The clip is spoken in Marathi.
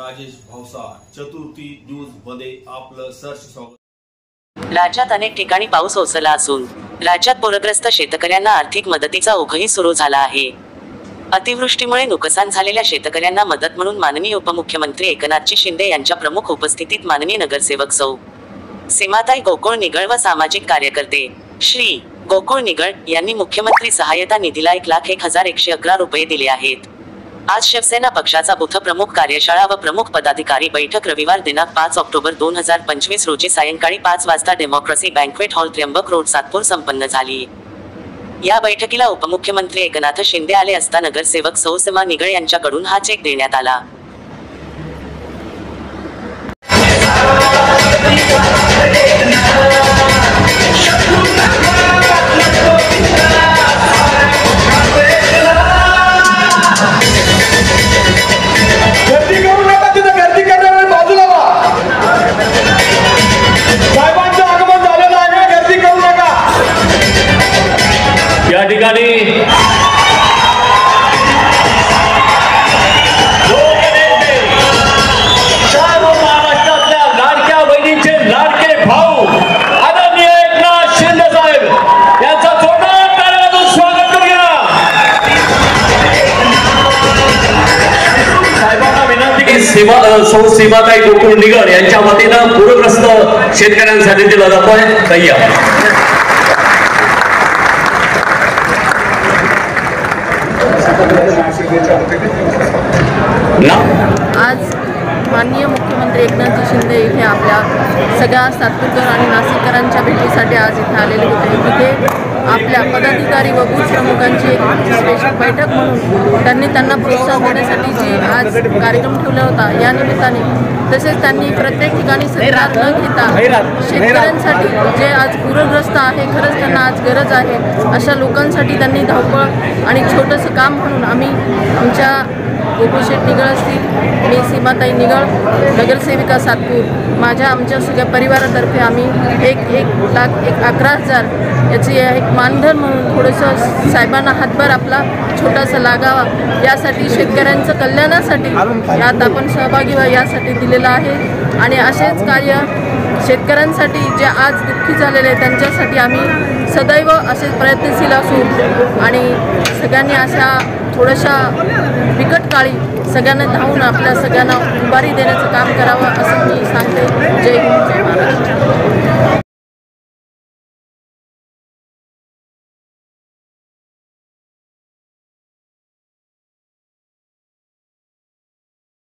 राजेश भावसार, चतुर्थी न्यूज मध्ये आपलं सहर्ष स्वागत। राज्यात अनेक ठिकाणी पाऊस ओसरला असून राज्यात पूरग्रस्त शेतकऱ्यांना आर्थिक मदतीचा ओघही सुरू झाला आहे। अतिवृष्टीमुळे नुकसान झालेल्या शेतकऱ्यांना मदत म्हणून माननीय उपमुख्यमंत्री एकनाथ शिंदे यांच्या प्रमुख उपस्थितीत माननीय नगरसेवक सौ सीमाताई गोकुळ निगळ व सामाजिक कार्यकर्ते श्री गोकुळ निगळ यांनी मुख्यमंत्री सहायता निधीला 1,01,111 रुपये दिले आहेत। आज शिवसेना पक्षाचा बूथ प्रमुख कार्यशाळा व प्रमुख पदाधिकारी बैठक रविवार दिनांक 5 ऑक्टोबर 2025 रोजी सायंकाळी 5 वाजता democracy banquet hall Trimbak road Satpur संपन्न झाली। या बैठकीला उपमुख्यमंत्री एकनाथ शिंदे आले असता नगरसेवक सौ सीमा निगळ यांच्याकडून हा चेक देण्यात आला। या ठिकाणी महाराष्ट्रातल्या लाडक्या बहिणींचे लाडके भाऊ आदरणीय एकनाथ शिंदे साहेब यांचं जोरदार टाळ्यांनी स्वागत करूया। साहेबांना विनंती की सौ सीमाताई गोकुळ निगळ यांच्या वतीनं पूरग्रस्त शेतकऱ्यांसाठी दिला जातोय तय्या। आज माननीय मुख्यमंत्री एकनाथ शिंदे हे आपल्या सगळ्या सातपूरकर आणि नाशिककरांच्या भेटीसाठी आज इथे आलेले होते। तिथे आपल्या पदाधिकारी व बूथ प्रमुखांची एक स्पेशल बैठक म्हणून त्यांना प्रोत्साहन देण्यासाठी जी आज कार्यक्रम ठेवला होता। या निमित्ताने तसेच त्यांनी प्रत्येक ठिकाणी सरकार न घेता शेतकऱ्यांसाठी जे आज पूरग्रस्त आहे, खरंच त्यांना आज गरज आहे अशा लोकांसाठी त्यांनी धावपळ आणि छोटंसं काम म्हणून आम्ही आमच्या गोकुळशेठ निगळ असतील, मी सीमाताई निगळ नगरसेविका सातपूर आमच्या सगळ्या परिवारातर्फे आम्ही 1,11,000 याची एक मानधन म्हणून थोडंसं साहेबांना हातभार आपला छोटासा लागावा यासाठी शेतकऱ्यांचं कल्याणासाठी यात आपण सहभागी व्हा यासाठी दिलेलं आहे। आणि असेच कार्य शेतकऱ्यांसाठी जे आज दुःखी झालेले त्यांच्यासाठी आम्ही सदैव असे प्रयत्नशील असू आणि सगळ्यांनी अशा थोड्याशा बिकट काळी सगळ्यांना धावून आपल्या सगळ्यांना उभारी देण्याचं काम करावं असं मी सांगते। जय हिंद, जय महाराष्ट्र।